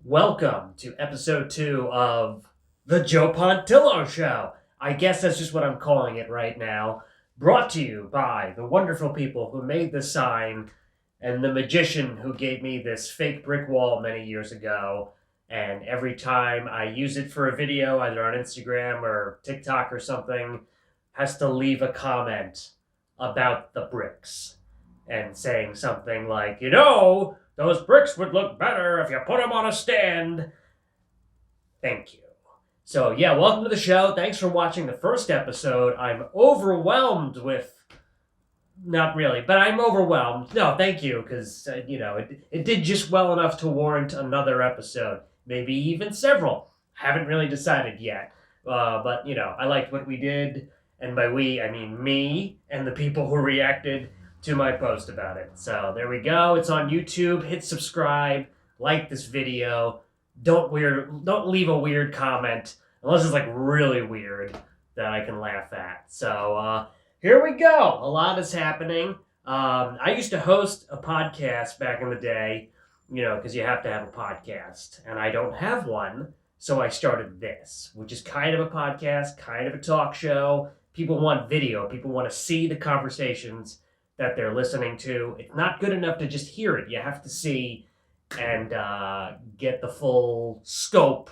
Welcome to episode 2 of the JoePontillo Show. I guess that's just what I'm calling it right now. Brought to you by the wonderful people who made the sign and the magician who gave me this fake brick wall many years ago. And every time I use it for a video, either on Instagram or TikTok or something, has to leave a comment about the bricks and saying something like, those bricks would look better if you put them on a stand. Thank you. So, welcome to the show. Thanks for watching the first episode. I'm overwhelmed with... Not really, but I'm overwhelmed. No, thank you, because, it did just well enough to warrant another episode. Maybe even several. Haven't really decided yet. But, I liked what we did. And by we, I mean me and the people who reacted to my post about it. So there we go. It's on YouTube. Hit subscribe. Like this video. Don't leave a weird comment unless it's like really weird that I can laugh at. So here we go. A lot is happening. I used to host a podcast back in the day, because you have to have a podcast, and I don't have one. So I started this, which is kind of a podcast, kind of a talk show. People want video. People want to see the conversations that they're listening to. It's not good enough to just hear it. You have to see and get the full scope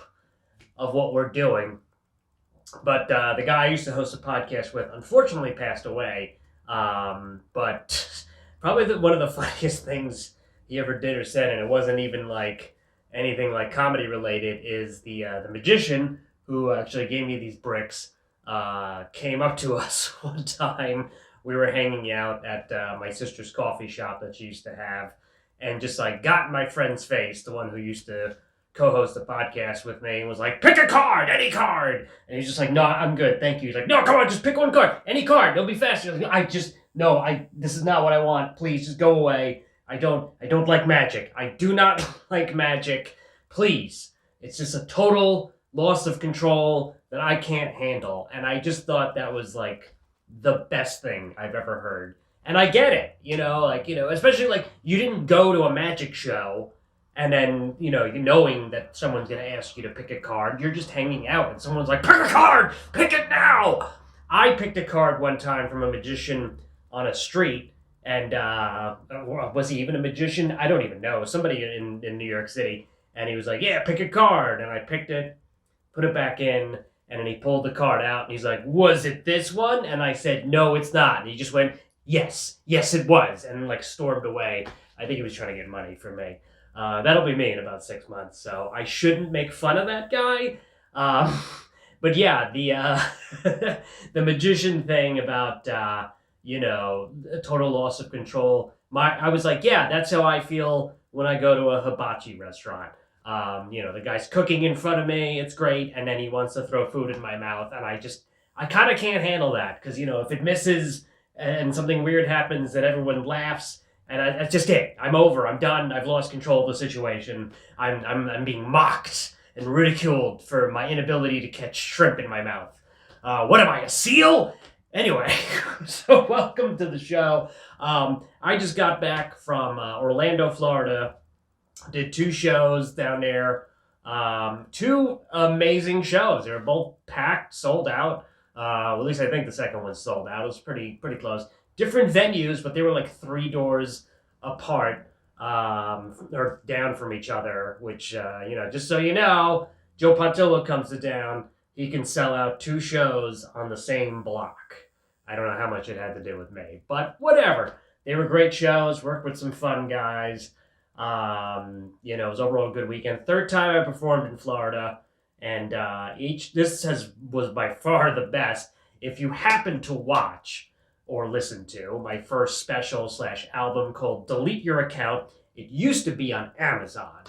of what we're doing. But the guy I used to host a podcast with unfortunately passed away. But probably one of the funniest things he ever did or said, and it wasn't even like anything like comedy related, is the magician who actually gave me these bricks came up to us one time. We were hanging out at my sister's coffee shop that she used to have, and just like got in my friend's face, the one who used to co-host the podcast with me, and was like, pick a card, any card. And he's just like, no, I'm good, thank you. He's like, no, come on, just pick one card, any card, it'll be faster. This is not what I want. Please, just go away. I don't like magic. I do not like magic. Please. It's just a total loss of control that I can't handle. And I just thought that was like the best thing I've ever heard. And I get it, especially like you didn't go to a magic show and then, knowing that someone's going to ask you to pick a card. You're just hanging out and someone's like, pick a card, pick it now. I picked a card one time from a magician on a street. And was he even a magician? I don't even know. Somebody in New York City. And he was like, yeah, pick a card. And I picked it, put it back in. And then he pulled the card out, and he's like, was it this one? And I said, no, it's not. And he just went, yes, it was. And like stormed away. I think he was trying to get money from me. That'll be me in about 6 months. So I shouldn't make fun of that guy. But yeah, the magician thing about, total loss of control. I was like, yeah, that's how I feel when I go to a hibachi restaurant. The guy's cooking in front of me, it's great, and then he wants to throw food in my mouth, and I kind of can't handle that, because, if it misses and something weird happens, that everyone laughs, and that's just it. I'm over, I'm done, I've lost control of the situation. I'm being mocked and ridiculed for my inability to catch shrimp in my mouth. What am I, a seal? Anyway, so welcome to the show. I just got back from Orlando, Florida. Did 2 shows down there. 2 amazing shows. They were both packed, sold out. At least I think the second one sold out. It was pretty close. Different venues, but they were like 3 doors apart, or down from each other, which, just so you know, Joe Pontillo comes to town. He can sell out 2 shows on the same block. I don't know how much it had to do with me, but whatever. They were great shows, worked with some fun guys. It was overall a good weekend. 3rd time I performed in Florida, and was by far the best. If you happen to watch or listen to my first special / album called Delete Your Account, it used to be on Amazon.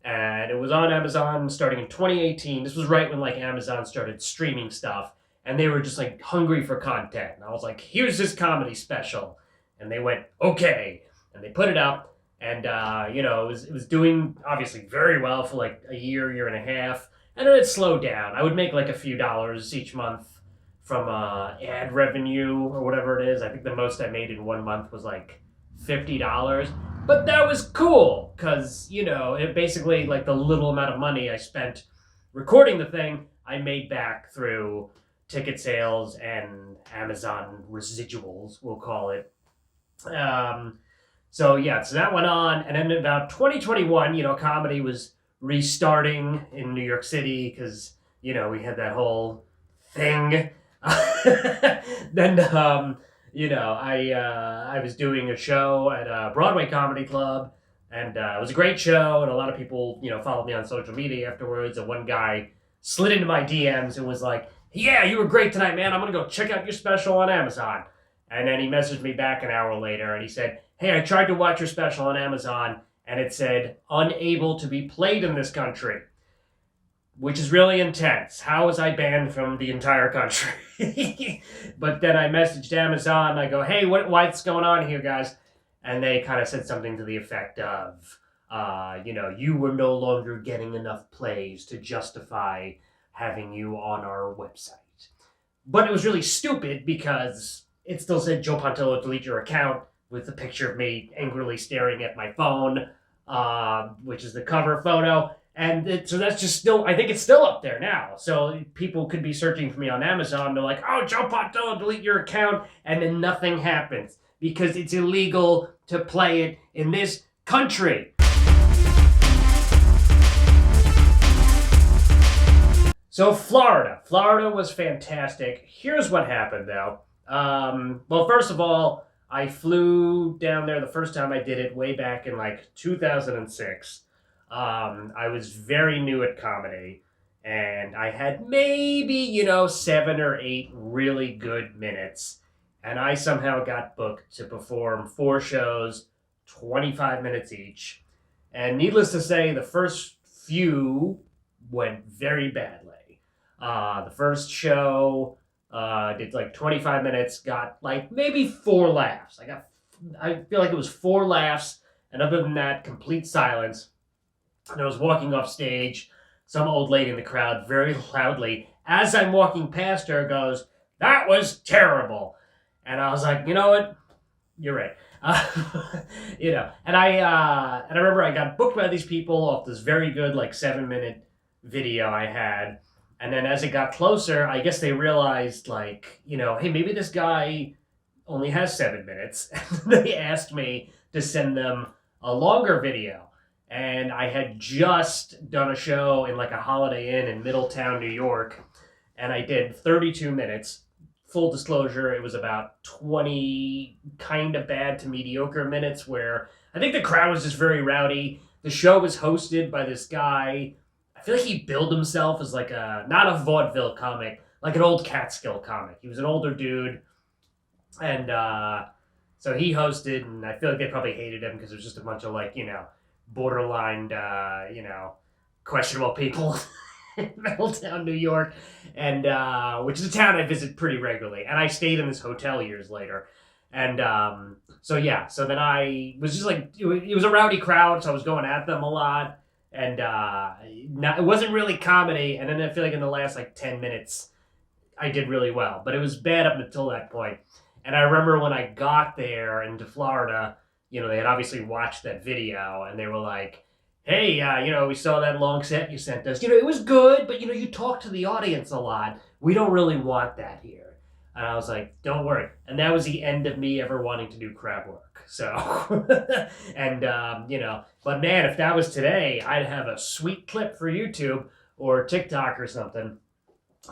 And it was on Amazon starting in 2018. This was right when like Amazon started streaming stuff, and they were just like hungry for content. And I was like, here's this comedy special. And they went, okay. And they put it up. And, it was doing obviously very well for like a year and a half. And then it slowed down. I would make like a few dollars each month from ad revenue or whatever it is. I think the most I made in 1 month was like $50. But that was cool because, it basically, like, the little amount of money I spent recording the thing, I made back through ticket sales and Amazon residuals, we'll call it. Um, so that went on. And then about 2021, comedy was restarting in New York City because, we had that whole thing. Then, I was doing a show at a Broadway comedy club, and it was a great show. And a lot of people, followed me on social media afterwards. And one guy slid into my DMs and was like, "Yeah, you were great tonight, man. I'm gonna go check out your special on Amazon." And then he messaged me back an hour later, and he said, "Hey, I tried to watch your special on Amazon, and it said unable to be played in this country." Which is really intense. How was I banned from the entire country? But then I messaged Amazon and I go, "Hey, what's going on here, guys?" And they kind of said something to the effect of, you were no longer getting enough plays to justify having you on our website. But it was really stupid because it still said Joe Pontillo, delete your account, with a picture of me angrily staring at my phone, which is the cover photo. And so that's just still, I think it's still up there now. So people could be searching for me on Amazon. They're like, "Oh, Joe Pontillo, delete your account." And then nothing happens because it's illegal to play it in this country. So Florida was fantastic. Here's what happened though. Well, first of all, I flew down there the first time I did it way back in like 2006. I was very new at comedy, and I had maybe, 7 or 8 really good minutes. And I somehow got booked to perform 4 shows, 25 minutes each. And needless to say, the first few went very badly. The first show did like 25 minutes, got like maybe 4 laughs. I feel like it was 4 laughs, and other than that, complete silence. And I was walking off stage. Some old lady in the crowd very loudly, as I'm walking past her, goes, "That was terrible." And I was like, "You know what? You're right." And I remember I got booked by these people off this very good like 7-minute video I had. And then as it got closer, I guess they realized like, hey, maybe this guy only has 7 minutes. And they asked me to send them a longer video. And I had just done a show in like a Holiday Inn in Middletown, New York, and I did 32 minutes. Full disclosure, it was about 20 kind of bad to mediocre minutes where I think the crowd was just very rowdy. The show was hosted by this guy. I feel like he billed himself as like not a vaudeville comic, like an old Catskill comic. He was an older dude, and so he hosted, and I feel like they probably hated him because it was just a bunch of like, borderline, questionable people in Middletown, New York, and which is a town I visit pretty regularly. And I stayed in this hotel years later. And so then I was just like, it was a rowdy crowd, so I was going at them a lot. And it wasn't really comedy. And then I feel like in the last like 10 minutes, I did really well. But it was bad up until that point. And I remember when I got there into Florida, they had obviously watched that video, and they were like, "Hey, we saw that long set you sent us. It was good, but, you talk to the audience a lot. We don't really want that here." And I was like, "Don't worry." And that was the end of me ever wanting to do crowd work. So, and, but man, if that was today, I'd have a sweet clip for YouTube or TikTok or something.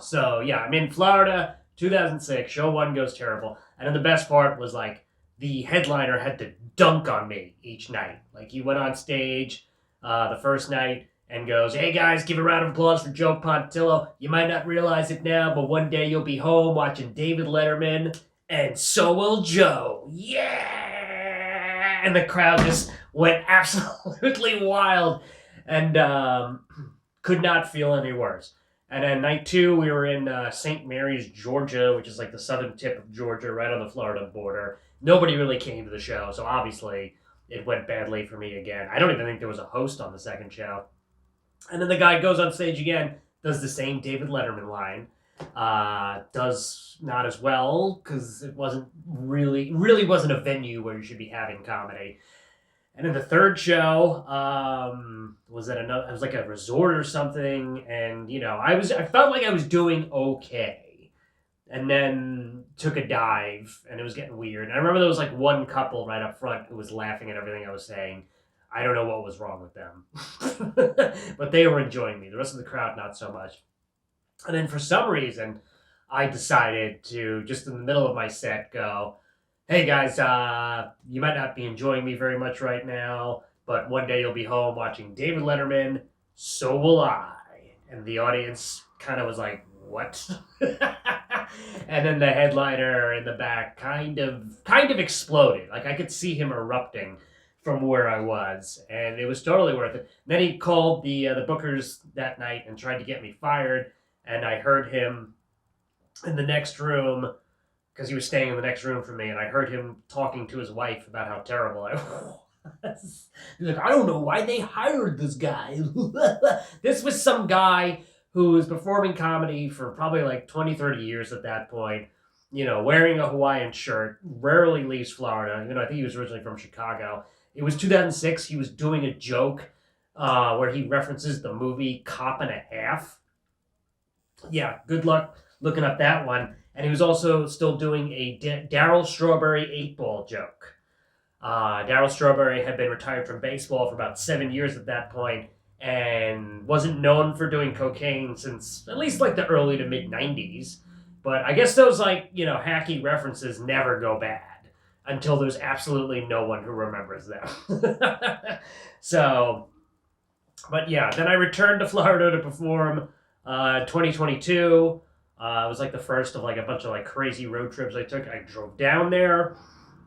So, yeah, I'm in Florida, 2006, show 1 goes terrible. And then the best part was like, the headliner had to dunk on me each night. Like, he went on stage the first night and goes, "Hey guys, give a round of applause for Joe Pontillo. You might not realize it now, but one day you'll be home watching David Letterman, and so will Joe. Yeah!" And the crowd just went absolutely wild, and could not feel any worse. And then night 2, we were in St. Mary's, Georgia, which is like the southern tip of Georgia, right on the Florida border. Nobody really came to the show, so obviously it went badly for me again. I don't even think there was a host on the second show. And then the guy goes on stage again, does the same David Letterman line. Does not as well, because it wasn't really wasn't a venue where you should be having comedy. And then the third show was at another. It was like a resort or something, and I felt like I was doing okay, and then took a dive, and it was getting weird. And I remember there was like one couple right up front who was laughing at everything I was saying. I don't know what was wrong with them, but they were enjoying me. The rest of the crowd, not so much. And then for some reason, I decided to just in the middle of my set go, "Hey guys, you might not be enjoying me very much right now, but one day you'll be home watching David Letterman. So will I." And the audience kind of was like, "What?" And then the headliner in the back kind of exploded. Like I could see him erupting from where I was, and it was totally worth it. Then he called the bookers that night and tried to get me fired, and I heard him in the next room because he was staying in the next room from me, and I heard him talking to his wife about how terrible I was. He's like, "I don't know why they hired this guy." This was some guy who was performing comedy for probably like 20, 30 years at that point, wearing a Hawaiian shirt, rarely leaves Florida. I think he was originally from Chicago. It was 2006. He was doing a joke where he references the movie Cop and a Half. Yeah, good luck looking up that one. And he was also still doing a Darryl Strawberry 8-ball joke. Darryl Strawberry had been retired from baseball for about 7 years at that point and wasn't known for doing cocaine since at least like the early to mid 90s. But I guess those hacky references never go bad until there's absolutely no one who remembers them. So, but yeah, then I returned to Florida to perform 2022. It was like the first of like a bunch of like crazy road trips I took. I drove down there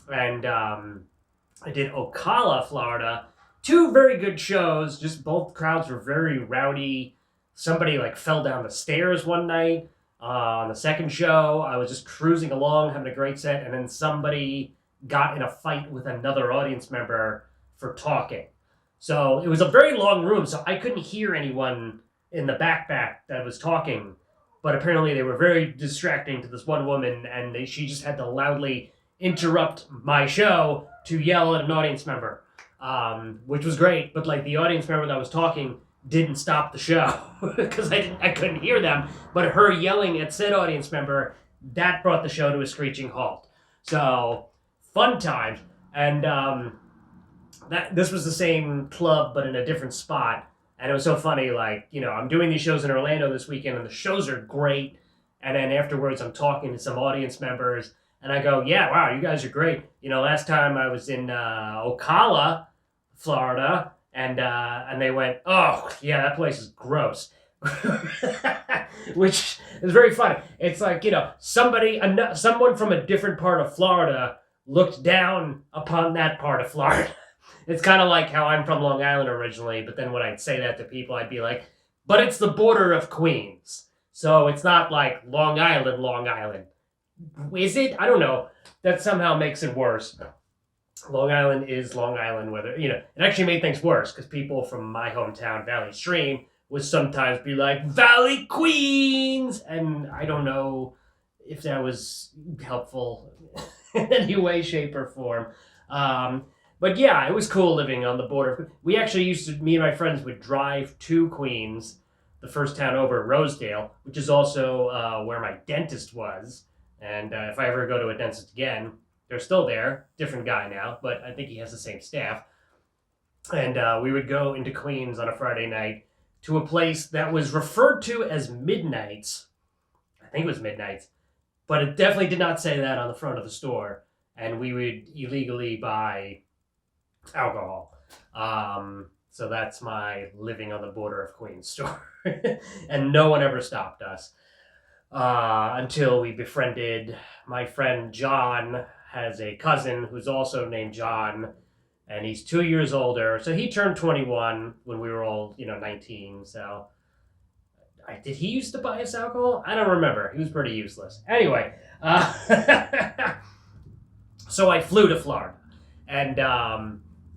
and I did Ocala, Florida. 2 very good shows. Just both crowds were very rowdy. Somebody like fell down the stairs one night. On the second show, I was just cruising along, having a great set, and then somebody got in a fight with another audience member for talking. So it was a very long room, so I couldn't hear anyone in the back that was talking. But apparently they were very distracting to this one woman, and she just had to loudly interrupt my show to yell at an audience member, which was great. But like the audience member that was talking didn't stop the show because I couldn't hear them. But her yelling at said audience member, that brought the show to a screeching halt. So fun times. And this was the same club but in a different spot. And it was so funny, like, I'm doing these shows in Orlando this weekend, and the shows are great. And then afterwards, I'm talking to some audience members, and I go, "Yeah, wow, you guys are great. Last time I was in Ocala, Florida, and they went, 'Oh, yeah, that place is gross.'" Which is very funny. It's like, someone from a different part of Florida looked down upon that part of Florida. It's kind of like how I'm from Long Island originally, but then when I'd say that to people, I'd be like, "But it's the border of Queens. So it's not like Long Island, Long Island." Is it? I don't know. That somehow makes it worse. Long Island is Long Island, it actually made things worse because people from my hometown, Valley Stream, would sometimes be like, "Valley Queens!" And I don't know if that was helpful in any way, shape, or form. But yeah, it was cool living on the border. Me and my friends would drive to Queens, the first town over, Rosedale, which is also where my dentist was. And if I ever go to a dentist again, they're still there. Different guy now, but I think he has the same staff. And we would go into Queens on a Friday night to a place that was referred to as Midnight's. I think it was Midnight's, but it definitely did not say that on the front of the store. And we would illegally buy alcohol. So that's my living on the border of Queens story. And no one ever stopped us until we befriended my friend John. Has a cousin who's also named John, and he's 2 years older. So he turned 21 when we were all 19. So did he used to buy us alcohol? I don't remember. He was pretty useless. Anyway, so I flew to Florida, and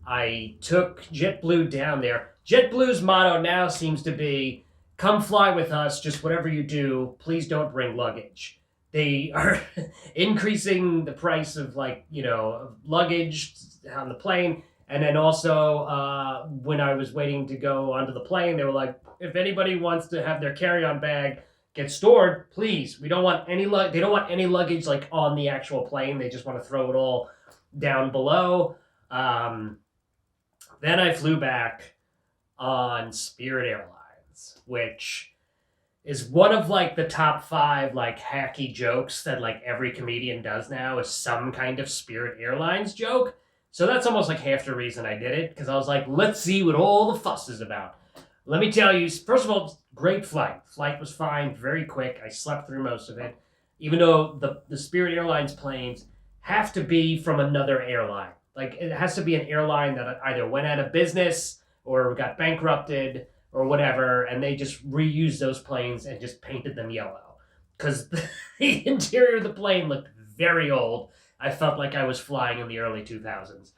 I took JetBlue down there. JetBlue's motto now seems to be, "Come fly with us, just whatever you do, please don't bring luggage." They are increasing the price of luggage on the plane, And then also, when I was waiting to go onto the plane, they were like, if anybody wants to have their carry-on bag get stored, please. We don't want any they don't want any luggage like on the actual plane. They just want to throw it all down below. Then I flew back on Spirit Airlines, which is one of like the top 5 like hacky jokes that like every comedian does now, is some kind of Spirit Airlines joke. So that's almost like half the reason I did it, because I was like, let's see what all the fuss is about. Let me tell you, first of all, great flight. Flight was fine, very quick. I slept through most of it, even though the Spirit Airlines planes have to be from another airline. Like, it has to be an airline that either went out of business or got bankrupted or whatever, and they just reused those planes and just painted them yellow. Because the interior of the plane looked very old. I felt like I was flying in the early 2000s.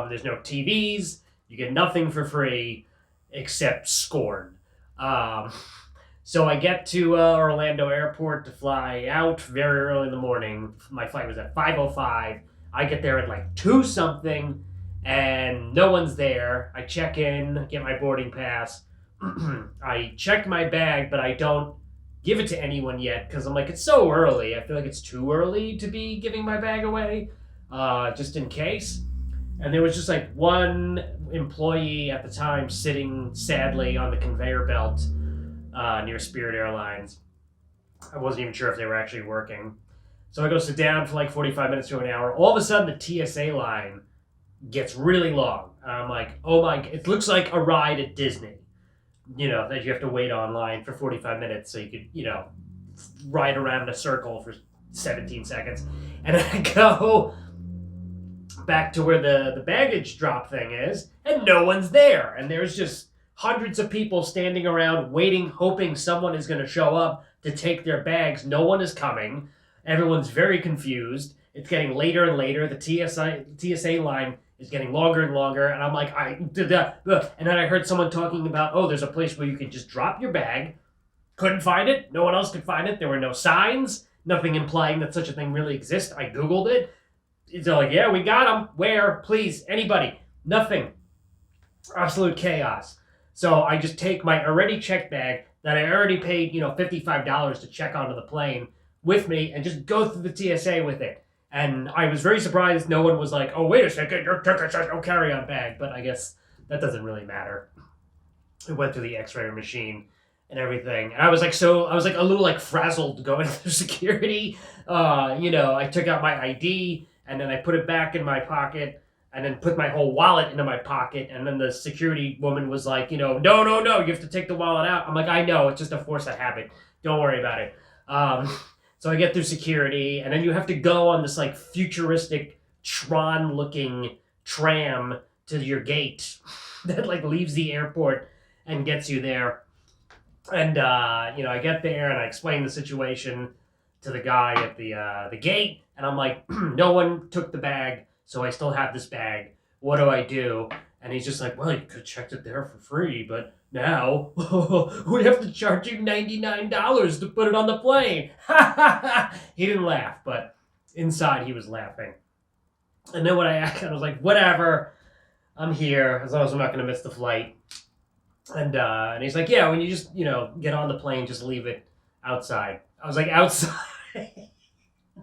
There's no TVs. You get nothing for free except scorn. So I get to Orlando Airport to fly out very early in the morning. My flight was at 5:05. I get there at like 2 something, and no one's there. I check in, get my boarding pass. I check my bag, but I don't give it to anyone yet because I'm like, it's so early. I feel like it's too early to be giving my bag away, just in case. And there was just like one employee at the time sitting sadly on the conveyor belt near Spirit Airlines. I wasn't even sure if they were actually working. So I go sit down for like 45 minutes to an hour. All of a sudden, the TSA line gets really long. And I'm like, oh my, it looks like a ride at Disney. You know, that you have to wait online for 45 minutes so you could, you know, ride around in a circle for 17 seconds. And I go back to where the baggage drop thing is, and no one's there. And there's just hundreds of people standing around waiting, hoping someone is going to show up to take their bags. No one is coming. Everyone's very confused. It's getting later and later. The TSA line is getting longer and longer, and I'm like, and then I heard someone talking about, oh, there's a place where you can just drop your bag. Couldn't find it. No one else could find it. There were no signs, nothing implying that such a thing really exists. I Googled it. It's like, yeah, we got them. Where? Please, anybody. Nothing. Absolute chaos. So I just take my already checked bag that I already paid, $55 to check onto the plane with me and just go through the TSA with it. And I was very surprised no one was like, oh, wait a second, your ticket says no carry-on bag. But I guess that doesn't really matter. It went through the x-ray machine and everything. And I was like a little like frazzled going through security. I took out my ID and then I put it back in my pocket and then put my whole wallet into my pocket. And then the security woman was like, no, you have to take the wallet out. I'm like, I know, it's just a force of habit. Don't worry about it. So I get through security, and then you have to go on this like futuristic Tron-looking tram to your gate that like leaves the airport and gets you there. And I get there and I explain the situation to the guy at the gate, and I'm like, no one took the bag, so I still have this bag. What do I do? And he's just like, well, you could have checked it there for free, but now we have to charge you $99 to put it on the plane. He didn't laugh, but inside he was laughing. And then when I was like, whatever, I'm here, as long as I'm not going to miss the flight. And he's like, yeah, when you just, get on the plane, just leave it outside. I was like, outside?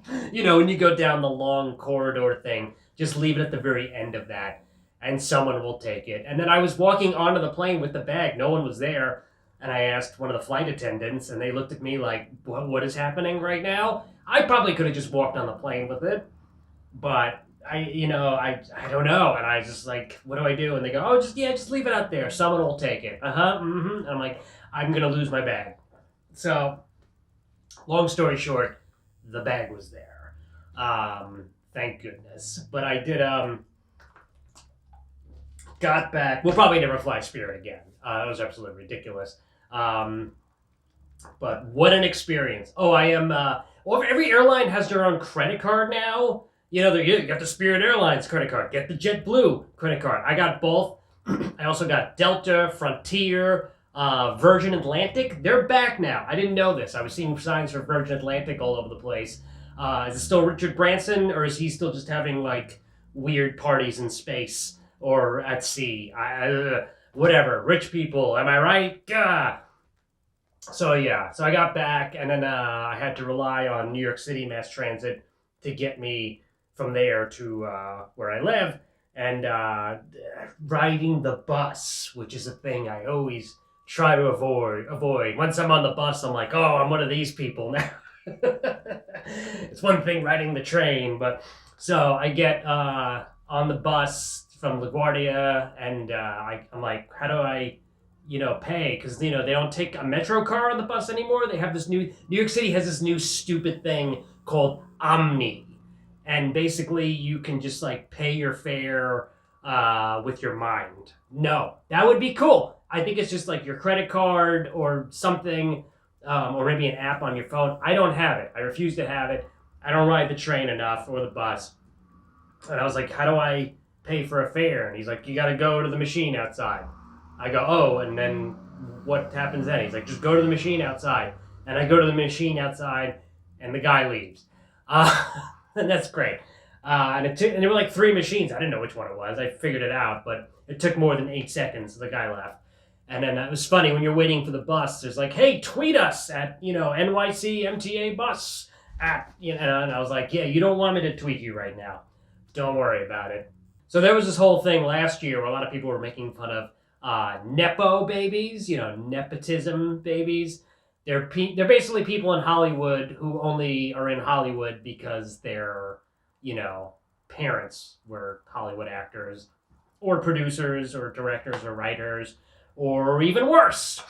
When you go down the long corridor thing, just leave it at the very end of that. And someone will take it. And then I was walking onto the plane with the bag. No one was there. And I asked one of the flight attendants, and they looked at me like, what is happening right now? I probably could have just walked on the plane with it. But, I don't know. And I just like, what do I do? And they go, oh, just leave it out there. Someone will take it. And I'm like, I'm going to lose my bag. So, long story short, the bag was there. Thank goodness. But I did, got back. We'll probably never fly Spirit again. It was absolutely ridiculous. But what an experience. Oh, I am... every airline has their own credit card now. You got the Spirit Airlines credit card. Get the JetBlue credit card. I got both. I also got Delta, Frontier, Virgin Atlantic. They're back now. I didn't know this. I was seeing signs for Virgin Atlantic all over the place. Is it still Richard Branson, or is he still just having, like... weird parties in space or at sea. Whatever. Rich people. Am I right? Gah. So yeah, so I got back, and then I had to rely on New York City mass transit to get me from there to where I live, and riding the bus, which is a thing I always try to avoid. Once I'm on the bus, I'm like, oh, I'm one of these people now. It's one thing riding the train, but so I get on the bus from LaGuardia, and I'm like, how do I pay? Because they don't take a Metro car on the bus anymore. They have this New York City has this new stupid thing called Omni, and basically you can just like pay your fare with your mind. No, that would be cool. I think it's just like your credit card or something, or maybe an app on your phone. I don't have it. I refuse to have it. I don't ride the train enough or the bus. And I was like, how do I pay for a fare? And he's like, you got to go to the machine outside. I go, oh, and then what happens then? He's like, just go to the machine outside. And I go to the machine outside, and the guy leaves. And that's great. And there were like 3 machines. I didn't know which one it was. I figured it out, but it took more than 8 seconds. So the guy left. And then it was funny when you're waiting for the bus. There's like, hey, tweet us at NYC MTA bus at and I was like, yeah, you don't want me to tweet you right now. Don't worry about it. So there was this whole thing last year where a lot of people were making fun of nepo babies, nepotism babies. They're basically people in Hollywood who only are in Hollywood because their, parents were Hollywood actors or producers or directors or writers, or even worse,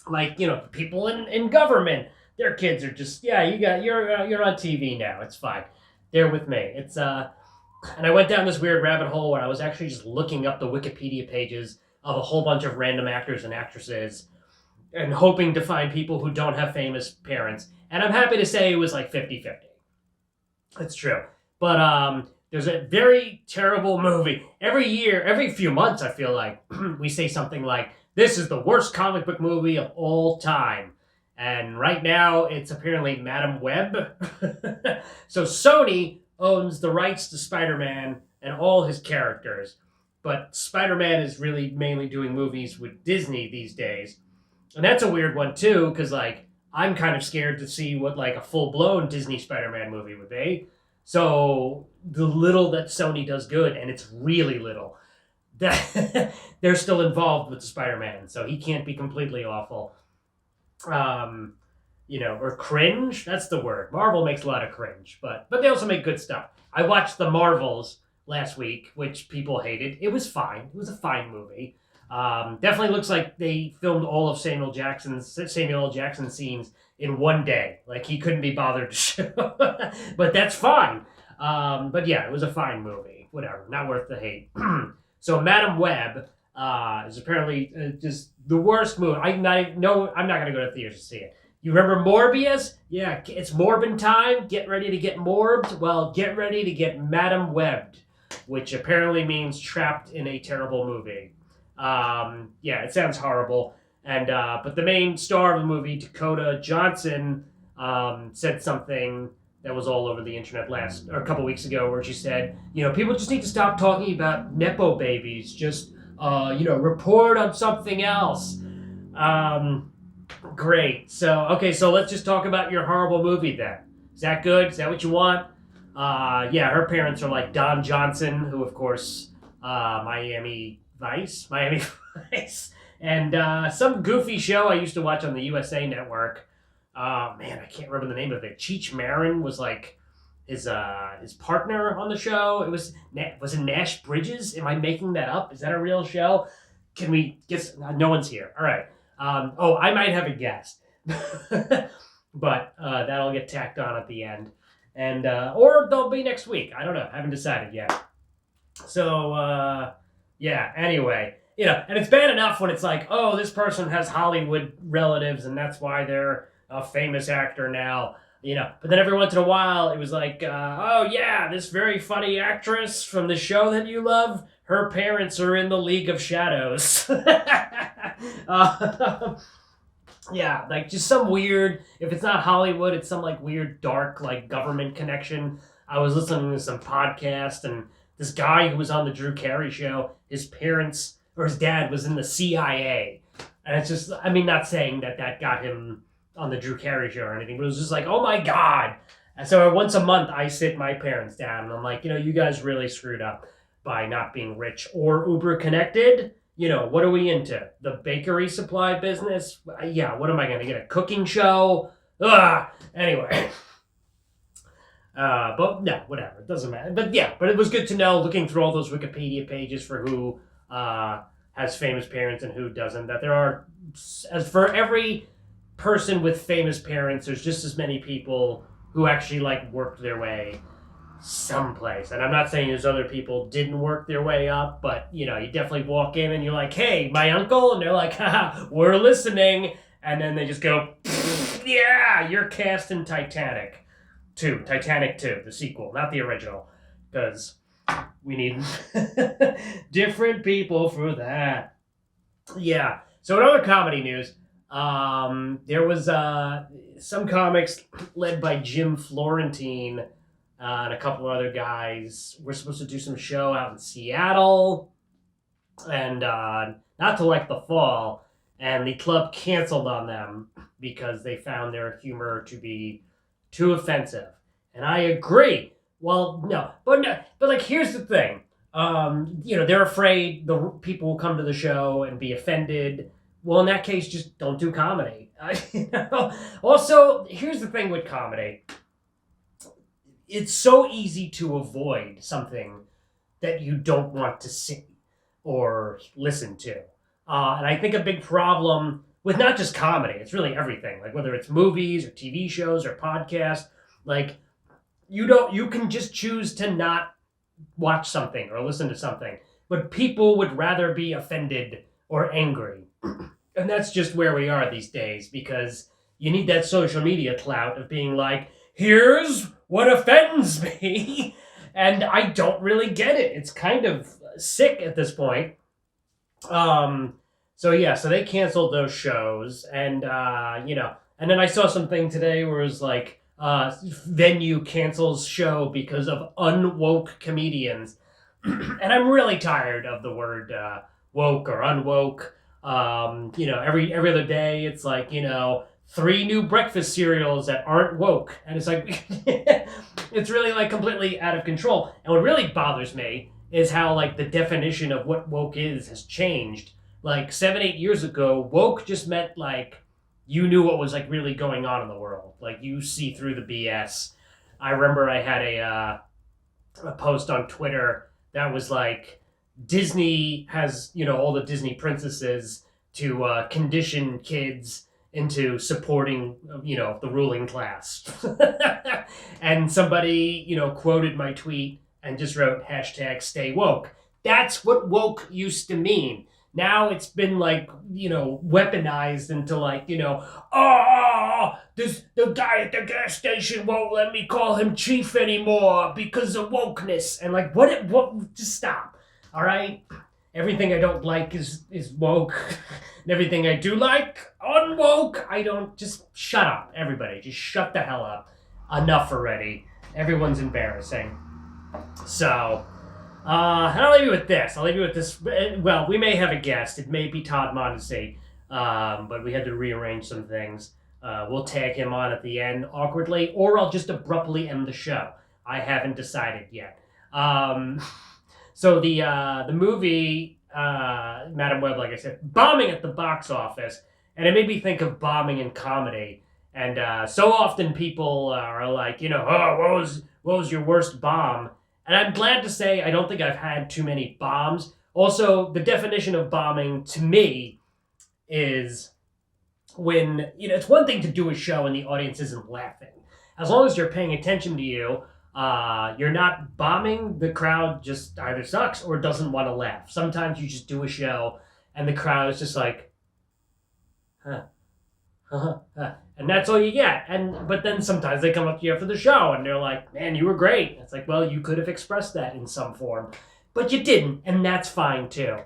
like, people in government. Their kids are just, yeah, you're on TV now. It's fine. They're with me. It's And I went down this weird rabbit hole where I was actually just looking up the Wikipedia pages of a whole bunch of random actors and actresses and hoping to find people who don't have famous parents. And I'm happy to say it was like 50-50. It's true. But there's a very terrible movie. Every few months, I feel like, we say something like, this is the worst comic book movie of all time. And right now, it's apparently Madam Web. So Sony owns the rights to Spider-Man and all his characters. But Spider-Man is really mainly doing movies with Disney these days. And that's a weird one, too, because, like, I'm kind of scared to see what, like, a full-blown Disney Spider-Man movie would be. So the little that Sony does good, and it's really little, they're still involved with the Spider-Man, so he can't be completely awful. Or cringe. That's the word. Marvel makes a lot of cringe, but they also make good stuff. I watched The Marvels last week, which people hated. It was fine. It was a fine movie. Definitely looks like they filmed all of Samuel L. Jackson scenes in one day. Like, he couldn't be bothered to show. But that's fine. But yeah, it was a fine movie. Whatever. Not worth the hate. So Madam Web is apparently just the worst movie. I'm not going to go to theaters to see it. You remember Morbius? Yeah, it's Morbin time. Get ready to get morbed. Well, get ready to get Madam Webbed, which apparently means trapped in a terrible movie. Yeah, it sounds horrible. And but the main star of the movie, Dakota Johnson, said something that was all over the internet a couple weeks ago, where she said, people just need to stop talking about nepo babies. Just report on something else. Great. So let's just talk about your horrible movie then. Is that good? Is that what you want? Yeah, her parents are like Don Johnson, who of course, Miami Vice, and some goofy show I used to watch on the USA Network. Man, I can't remember the name of it. Cheech Marin was like his partner on the show. Was it Nash Bridges? Am I making that up? Is that a real show? Can we guess? No one's here. All right. I might have a guess, but that'll get tacked on at the end, and or they'll be next week. I don't know. I haven't decided yet. So yeah. Anyway, and it's bad enough when it's like, oh, this person has Hollywood relatives, and that's why they're a famous actor now. But then every once in a while, it was like, oh yeah, this very funny actress from the show that you love, her parents are in the League of Shadows. Yeah, like just some weird, if it's not Hollywood, it's some like weird dark like government connection. I was listening to some podcast, and this guy who was on the Drew Carey show, his parents or his dad was in the CIA. And it's just, I mean, not saying that got him on the Drew Carey show or anything, but it was just like, oh my God. And so once a month, I sit my parents down and I'm like, you guys really screwed up by not being rich or uber connected. What are we into? The bakery supply business? Yeah, what am I going to get? A cooking show? Anyway. But no, whatever. It doesn't matter. But yeah, but it was good to know, looking through all those Wikipedia pages for who has famous parents and who doesn't, that there are, as for every person with famous parents, there's just as many people who actually worked their way someplace. And I'm not saying those other people didn't work their way up, but you definitely walk in and you're like, hey, my uncle, and they're like, haha, we're listening, and then they just go, yeah, you're cast in Titanic 2, the sequel, not the original, because we need different people for that. Yeah. So in other comedy news, there was some comics led by Jim Florentine and a couple of other guys. We're supposed to do some show out in Seattle, and not till the fall, and the club canceled on them because they found their humor to be too offensive. And I agree. Well, no, but here's the thing. They're afraid the people will come to the show and be offended. Well, in that case, just don't do comedy. Also, here's the thing with comedy. It's so easy to avoid something that you don't want to see or listen to. And I think a big problem with not just comedy, it's really everything. Whether it's movies or TV shows or podcasts, you can just choose to not watch something or listen to something, but people would rather be offended or angry. And that's just where we are these days, because you need that social media clout of being like, here's what offends me. And I don't really get it. It's kind of sick at this point. So they canceled those shows, and and then I saw something today where it was venue cancels show because of unwoke comedians. And I'm really tired of the word woke or unwoke. Every other day it's 3 new breakfast cereals that aren't woke, and it's it's really completely out of control. And what really bothers me is how the definition of what woke is has changed. 7-8 years ago, woke just meant you knew what was really going on in the world. You see through the BS. I remember I had a post on Twitter that was Disney has, all the Disney princesses to condition kids into supporting, the ruling class. And somebody, quoted my tweet and just wrote #stay woke. That's what woke used to mean. Now it's been weaponized into the guy at the gas station won't let me call him chief anymore because of wokeness. And what, just stop. All right? Everything I don't like is woke. And everything I do like, unwoke. Just shut up, everybody. Just shut the hell up. Enough already. Everyone's embarrassing. So, and I'll leave you with this. Well, we may have a guest. It may be Todd Mondesi, but we had to rearrange some things. We'll tag him on at the end awkwardly, or I'll just abruptly end the show. I haven't decided yet. So the movie, Madam Web, like I said, bombing at the box office, and it made me think of bombing in comedy. And so often people are what was your worst bomb? And I'm glad to say I don't think I've had too many bombs. Also, the definition of bombing to me is when, it's one thing to do a show and the audience isn't laughing. As long as you're paying attention to you, you're not bombing. The crowd just either sucks or doesn't want to laugh. Sometimes you just do a show and the crowd is just and that's all you get. But then sometimes they come up to you after the show and they're like, man, you were great. It's well, you could have expressed that in some form, but you didn't, and that's fine too.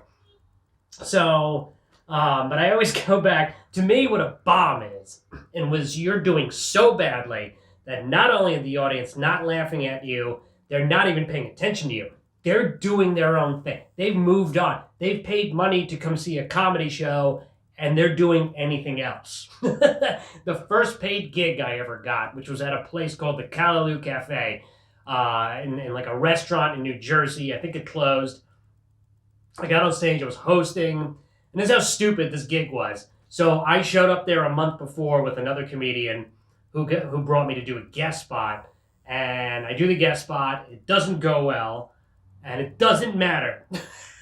So, but I always go back to me what a bomb is, and was you're doing so badly that not only are the audience not laughing at you, they're not even paying attention to you. They're doing their own thing. They've moved on. They've paid money to come see a comedy show, and they're doing anything else. The first paid gig I ever got, which was at a place called the Callaloo Cafe, in like a restaurant in New Jersey. I think it closed. I got on stage. I was hosting, and this is how stupid this gig was. So I showed up there a month before with another comedian who brought me to do a guest spot, and I do the guest spot. It doesn't go well, and it doesn't matter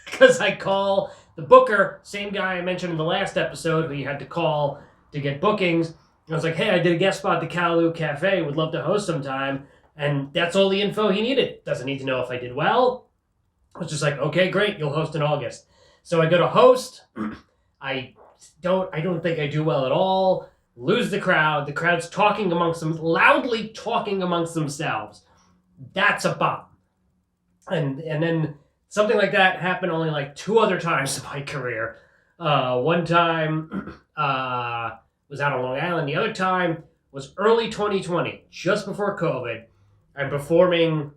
because I call the booker, same guy I mentioned in the last episode who you had to call to get bookings. I was like, hey, I did a guest spot at the Callaloo Cafe. Would love to host sometime. And that's all the info he needed. Doesn't need to know if I did well. I was just like, okay, great. You'll host in August. So I go to host. I don't think I do well at all. Lose the crowd. The crowd's talking amongst them, loudly talking amongst themselves. That's a bomb. And then something like that happened only like 2 other times in my career. One time was out on Long Island. The other time was early 2020, just before COVID. I'm performing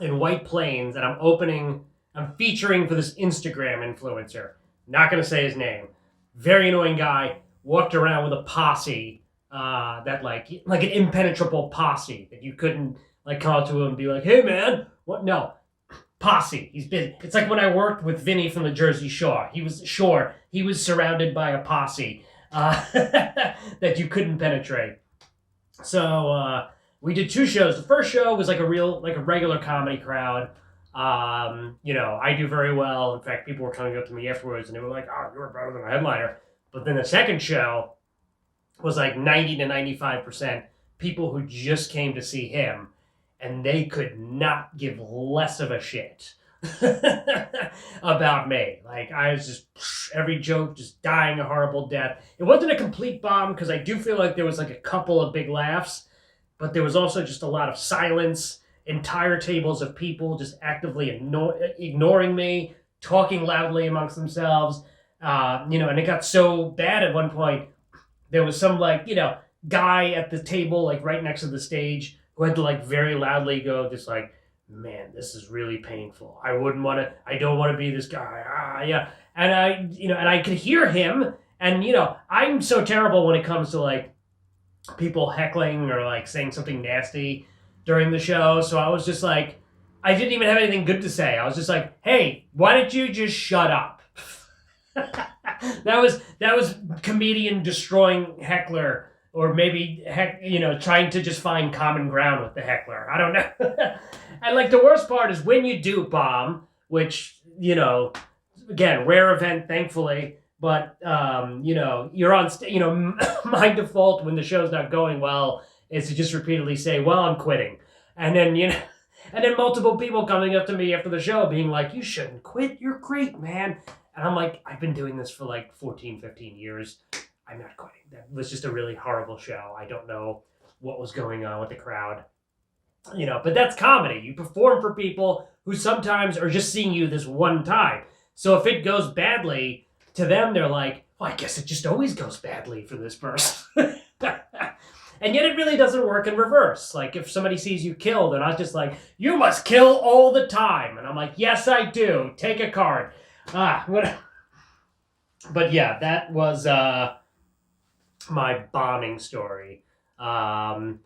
in White Plains, and I'm featuring for this Instagram influencer. Not going to say his name. Very annoying guy. Walked around with a posse, that like an impenetrable posse that you couldn't like come up to him and be like, hey man, what? No. Posse. He's been. It's like when I worked with Vinny from the Jersey Shore. He was surrounded by a posse that you couldn't penetrate. So we did 2 shows. The first show was like a regular comedy crowd. I do very well. In fact, people were coming up to me afterwards and they were like, "Oh, you were better than a headliner." But then the second show was like 90 to 95% people who just came to see him. And they could not give less of a shit about me. Like, I was just, every joke just dying a horrible death. It wasn't a complete bomb, because I do feel like there was like a couple of big laughs, but there was also just a lot of silence, entire tables of people just actively ignoring me, talking loudly amongst themselves. And it got so bad at one point, there was some guy at the table, like right next to the stage, who had to like very loudly go just like, man, this is really painful. I don't want to be this guy. Yeah. And I could hear him, and I'm so terrible when it comes to like people heckling or like saying something nasty during the show. So I was just like, I didn't even have anything good to say. I was just like, hey, why don't you just shut up? That was comedian destroying heckler. Or maybe, trying to just find common ground with the heckler. I don't know. And, like, the worst part is when you do bomb, which, again, rare event, thankfully. But, you're on, my default when the show's not going well is to just repeatedly say, well, I'm quitting. And then, and then multiple people coming up to me after the show being like, you shouldn't quit. You're great, man. And I'm like, I've been doing this for, like, 14, 15 years. I'm not quitting. That was just a really horrible show. I don't know what was going on with the crowd. But that's comedy. You perform for people who sometimes are just seeing you this one time. So if it goes badly, to them they're like, well, I guess it just always goes badly for this person. And yet it really doesn't work in reverse. Like if somebody sees you kill, they're not just like, you must kill all the time. And I'm like, yes, I do. Take a card. Whatever. But yeah, that was my bombing story. Yeah.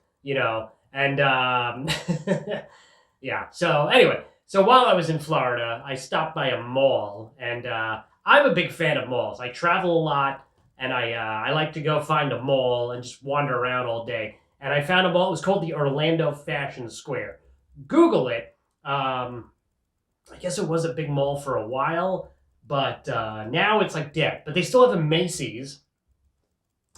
So anyway, while I was in Florida, I stopped by a mall, and I'm a big fan of malls. I travel a lot, and I like to go find a mall and just wander around all day. And I found a mall. It was called the Orlando Fashion Square. Google it. I guess it was a big mall for a while, but now it's like dead. But they still have a Macy's.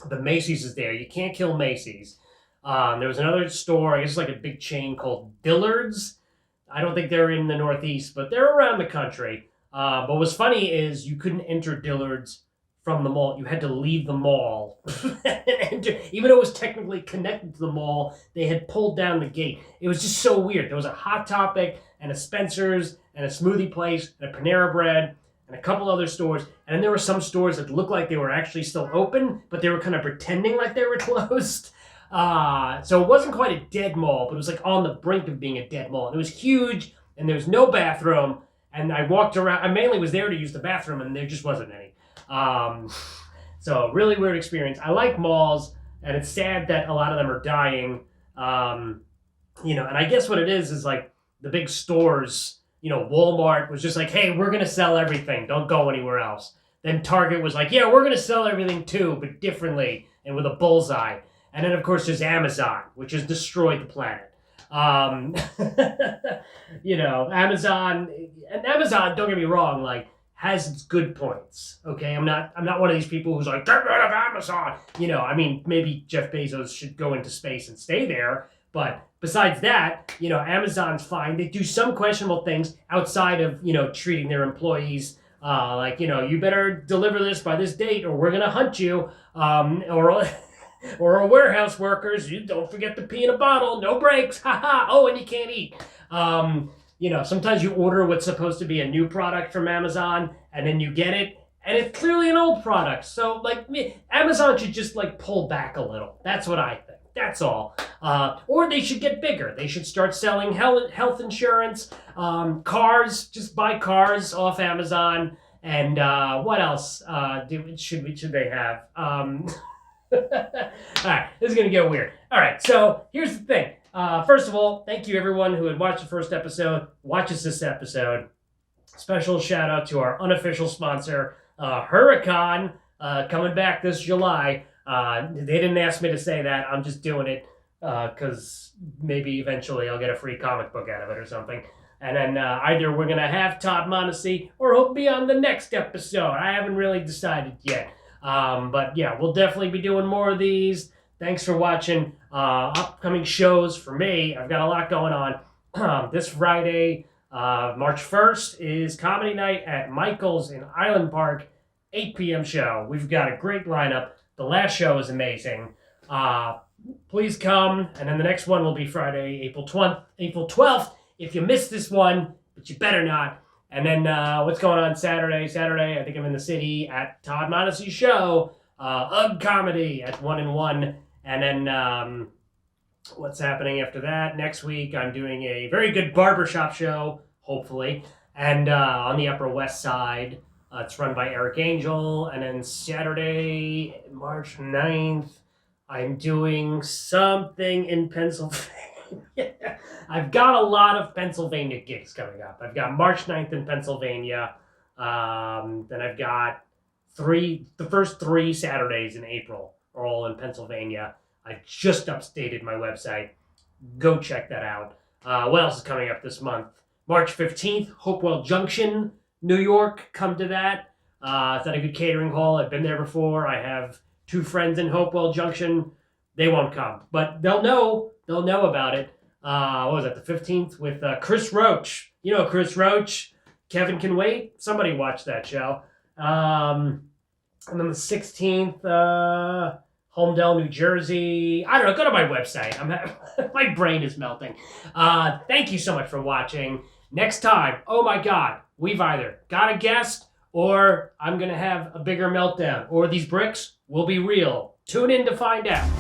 The Macy's is there. You can't kill Macy's. There was another store, I guess like a big chain called Dillard's. I don't think they're in the Northeast, but they're around the country. But what's funny is you couldn't enter Dillard's from the mall. You had to leave the mall and enter. Even though it was technically connected to the mall, they had pulled down the gate. It was just so weird. There was a Hot Topic and a Spencer's and a smoothie place and a Panera Bread and a couple other stores. And then there were some stores that looked like they were actually still open, but they were kind of pretending like they were closed. So it wasn't quite a dead mall, but it was like on the brink of being a dead mall. And it was huge, and there was no bathroom. And I walked around. I mainly was there to use the bathroom, and there just wasn't any. So really weird experience. I like malls, and it's sad that a lot of them are dying. And I guess what it is like the big stores. Walmart was just like, hey, we're gonna sell everything. Don't go anywhere else. Then Target was like, yeah, we're gonna sell everything too, but differently and with a bullseye. And then of course there's Amazon, which has destroyed the planet. Amazon, don't get me wrong, like has its good points. Okay, I'm not one of these people who's like, get rid of Amazon. Maybe Jeff Bezos should go into space and stay there. But besides that, Amazon's fine. They do some questionable things outside of, treating their employees you better deliver this by this date or we're going to hunt you. Or warehouse workers, you don't forget to pee in a bottle, no breaks, haha, oh, and you can't eat. Sometimes you order what's supposed to be a new product from Amazon and then you get it and it's clearly an old product. So, Amazon should just, pull back a little. That's what I think. That's all. Or they should get bigger. They should start selling health insurance, cars. Just buy cars off Amazon. And what else should they have? All right, this is going to get weird. All right, so here's the thing. First of all, thank you everyone who had watched the first episode, watches this episode. Special shout out to our unofficial sponsor, Huracan, coming back this July. They didn't ask me to say that. I'm just doing it because maybe eventually I'll get a free comic book out of it or something. And then either we're going to have Todd Mondesi or he'll be on the next episode. I haven't really decided yet. But yeah, we'll definitely be doing more of these. Thanks for watching. Upcoming shows for me. I've got a lot going on. This Friday, March 1st, is Comedy Night at Michael's in Island Park, 8 p.m. show. We've got a great lineup. The last show is amazing. Please come. And then the next one will be Friday, April 12th. If you missed this one, but you better not. And then what's going on Saturday? Saturday, I think I'm in the city at Todd Mondesi's show. UGG Comedy at 1 and 1. And then what's happening after that? Next week, I'm doing a very good barbershop show, hopefully. And on the Upper West Side. It's run by Eric Angel. And then Saturday, March 9th, I'm doing something in Pennsylvania. I've got a lot of Pennsylvania gigs coming up. I've got March 9th in Pennsylvania. Then I've got the first 3 Saturdays in April are all in Pennsylvania. I just updated my website. Go check that out. What else is coming up this month? March 15th, Hopewell Junction, New York. Come to that. It's at a good catering hall. I've been there before. I have 2 friends in Hopewell Junction. They won't come, but they'll know about it. What was that, the 15th with Chris Roach. You know Chris Roach. Kevin Can Wait. Somebody watch that show. And then the 16th, Homedale, New Jersey. I don't know. Go to my website. My brain is melting. Thank you so much for watching. Next time, oh my God, we've either got a guest or I'm going to have a bigger meltdown. Or these bricks will be real. Tune in to find out.